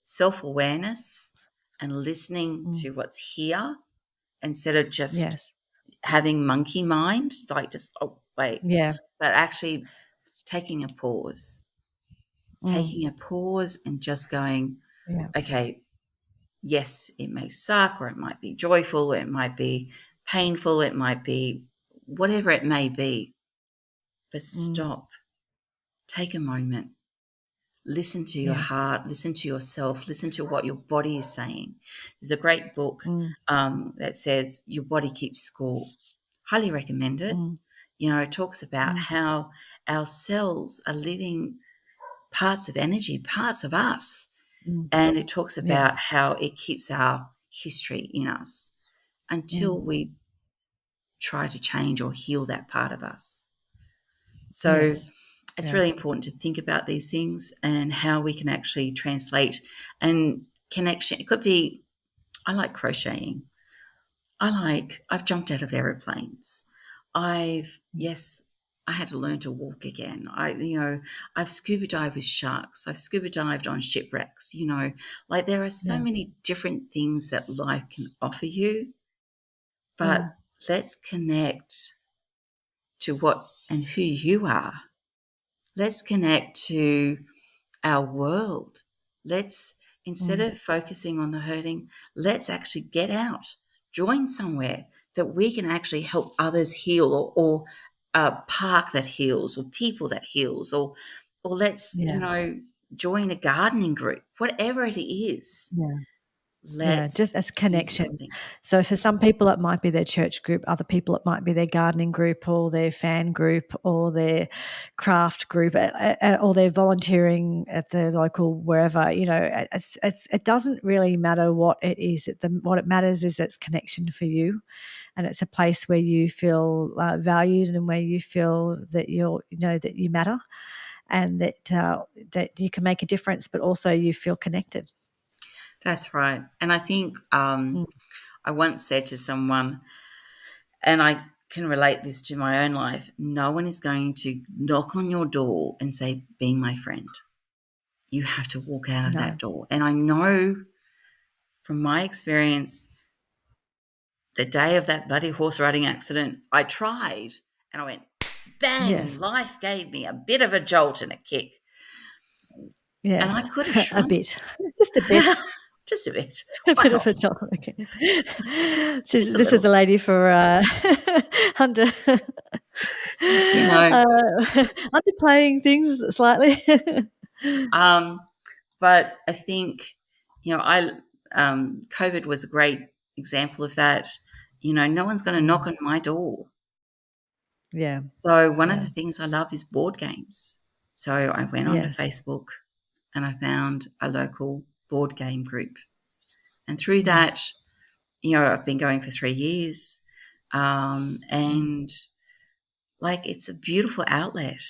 self awareness and listening mm, to what's here instead of just yes. having monkey mind, like just, oh, wait, Yeah. but actually taking a pause, Mm, and just going, yeah. okay, yes, it may suck, or it might be joyful, or it might be painful, it might be whatever it may be, but Mm, stop, take a moment, listen to your yeah. heart, listen to yourself, listen to what your body is saying. There's a great book Mm, that says Your Body Keeps Score. Highly recommend it. mm, It talks about mm, how our cells are living parts of energy, parts of us. mm. And it talks about Yes. how it keeps our history in us until Mm, we try to change or heal that part of us. So yes. it's Yeah. really important to think about these things and how we can actually translate and connection. It could be, I like crocheting. I've jumped out of aeroplanes. Mm, Yes, I had to learn to walk again. I've scuba dived with sharks. I've scuba dived on shipwrecks. Like there are so yeah. many different things that life can offer you, Mm, but let's connect to what and who you are. Let's connect to our world. Let's, instead mm, of focusing on the hurting, let's actually get out, join somewhere that we can actually help others heal, or a park that heals, or people that heals, or let's, yeah. join a gardening group, whatever it is. Yeah. Yeah, Let's just as do connection. something. So for some people, it might be their church group. Other people, it might be their gardening group or their fan group or their craft group or their volunteering at the local wherever. It doesn't really matter what it is. What it matters is it's connection for you, and it's a place where you feel valued and where you feel that that you matter, and that you can make a difference, but also you feel connected. That's right. And I think Mm, I once said to someone, and I can relate this to my own life, no one is going to knock on your door and say, be my friend. You have to walk out of that no. door. And I know from my experience, the day of that bloody horse riding accident, I tried and I went, bang, Yes. life gave me a bit of a jolt and a kick. And I Yes, could have a shrunk. bit, just a bit. just a bit. A Why bit of a not? doll. Okay. Just a This is little. the lady for under You know, underplaying things slightly. um, but I think, I COVID was a great example of that. No one's going to knock Mm, on my door. yeah, So one of yeah, the things I love is board games. So I went onto yes, Facebook and I found a local board game group. And through that, yes, I've been going for 3 years. mm, And like, it's a beautiful outlet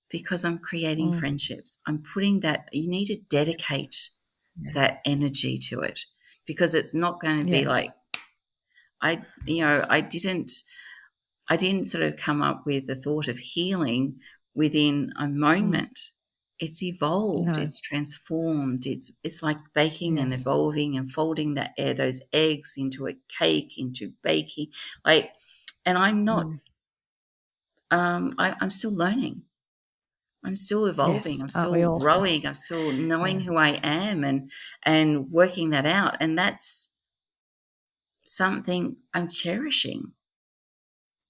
because I'm creating mm, friendships. I'm putting that, you need to dedicate yeah, that energy to it because it's not going to be yes, like, I didn't sort of come up with the thought of healing within a mm, moment. It's evolved, no, it's transformed. It's like baking and yes, evolving and folding those eggs into a cake, into baking. Like, and I'm not. mm, I'm still learning. I'm still evolving. yes, I'm aren't we still all? growing. I'm still knowing Yeah, who I am and working that out. And that's something I'm cherishing.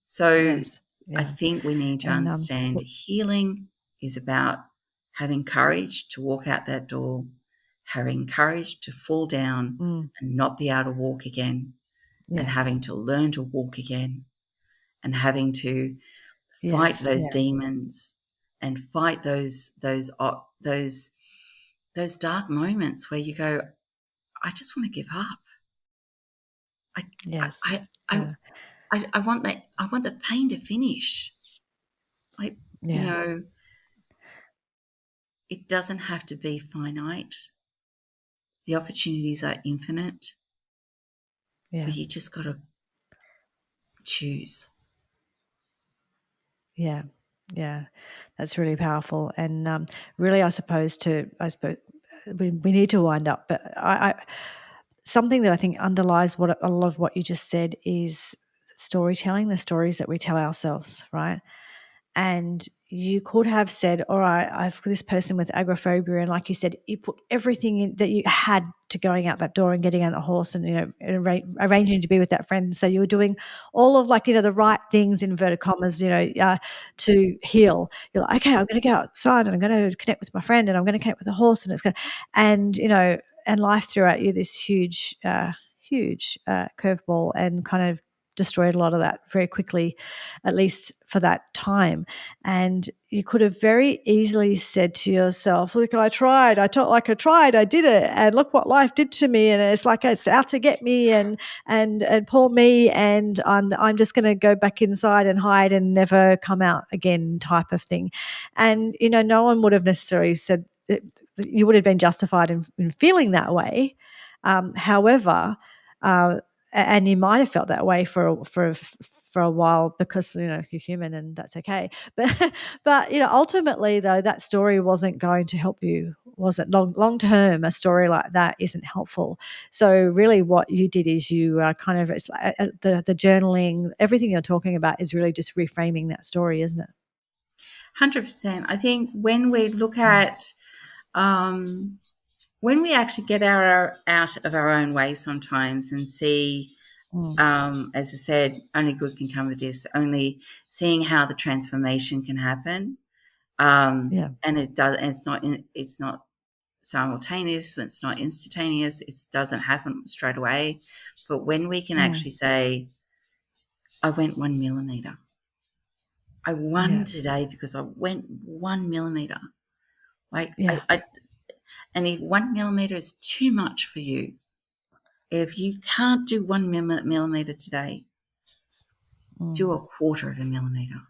So yes, I yeah, think we need to and understand healing is about having courage to walk out that door, having courage to fall down mm, and not be able to walk again, and yes, having to learn to walk again, and having to fight yes, those yeah, demons and fight those dark moments where you go, I just want to give up. I yes, I I yeah, I want that. I want the pain to finish. Like, you yeah, know, it doesn't have to be finite. The opportunities are infinite, but yeah. you just got to choose. Yeah, yeah, that's really powerful, and really, I suppose we need to wind up. But something that I think underlies what a lot of what you just said is storytelling, the stories that we tell ourselves, right? And you could have said, all right, I've got this person with agoraphobia, and like you said, you put everything in, that you had to going out that door and getting on the horse, and arranging to be with that friend. So you were doing all of, like, the right things, inverted commas, to heal. You're like, okay, I'm going to go outside and I'm going to connect with my friend and I'm going to connect with the horse, and it's going to, and and life threw at you this huge curveball and kind of destroyed a lot of that very quickly, at least for that time. And you could have very easily said to yourself, look, I tried. I talked like I tried. I did it. And look what life did to me. And it's like it's out to get me, and poor me. And I'm just going to go back inside and hide and never come out again, type of thing. And, no one would have necessarily said that you would have been justified in feeling that way. However, uh, and you might have felt that way for a while because you're human, and that's okay. But ultimately, though, that story wasn't going to help you, was it? Long term, a story like that isn't helpful. So really, what you did is you kind of, it's like, the journaling, everything you're talking about is really just reframing that story, isn't it? 100%. I think when we look Mm, at, um, when we actually get out of our own way sometimes and see, mm, as I said, only good can come of this, only seeing how the transformation can happen. yeah. And it does, and it's not simultaneous, it's not instantaneous, it doesn't happen straight away. But when we can Mm, actually say, I went 1 millimeter. I won yes. today because I went 1 millimeter. Like Yeah. and if 1 millimeter is too much for you, if you can't do 1 millimeter today, do Mm, a quarter of a millimeter.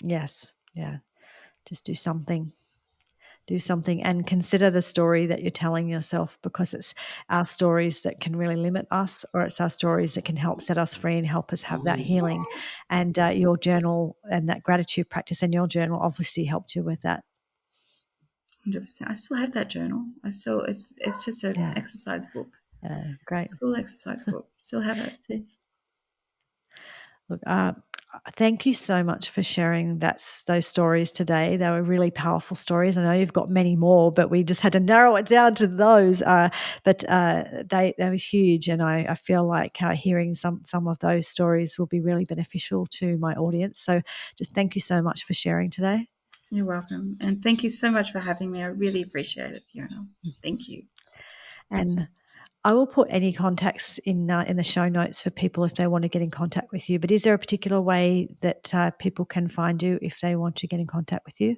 yes. Yeah. Just do something and consider the story that you're telling yourself, because it's our stories that can really limit us, or it's our stories that can help set us free and help us have that healing. And your journal and that gratitude practice and your journal obviously helped you with that. 100%. I still have that journal. It's just an Yeah. exercise book, Great. school exercise book. Still have it. Look, thank you so much for sharing those stories today. They were really powerful stories. I know you've got many more, but we just had to narrow it down to those. But they were huge, and I feel like hearing some of those stories will be really beneficial to my audience. So just thank you so much for sharing today. You're welcome. And thank you so much for having me. I really appreciate it, Fiona. Thank you. And I will put any contacts in the show notes for people if they want to get in contact with you. But is there a particular way that people can find you if they want to get in contact with you?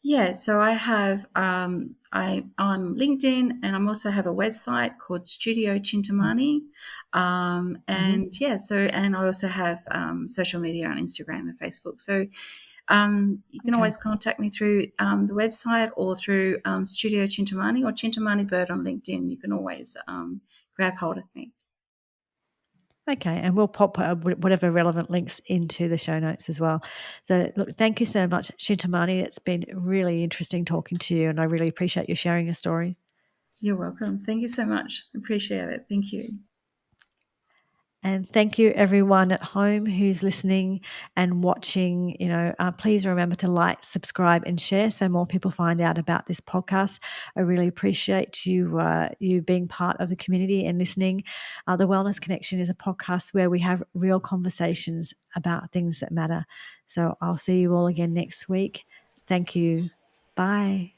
Yeah, so I have I on LinkedIn, and I also have a website called Studio Chintamani, Mm-hmm. and yeah, so and I also have social media on Instagram and Facebook. So you can Okay. always contact me through the website or through Studio Chintamani or Chintamani Bird on LinkedIn. You can always grab hold of me. Okay, and we'll pop whatever relevant links into the show notes as well. So, look, thank you so much, Chintamani. It's been really interesting talking to you, and I really appreciate you sharing your story. You're welcome. Thank you so much. Appreciate it. Thank you. And thank you, everyone at home who's listening and watching. Please remember to like, subscribe, and share so more people find out about this podcast. I really appreciate you being part of the community and listening. The Wellness Connection is a podcast where we have real conversations about things that matter. So I'll see you all again next week. Thank you. Bye.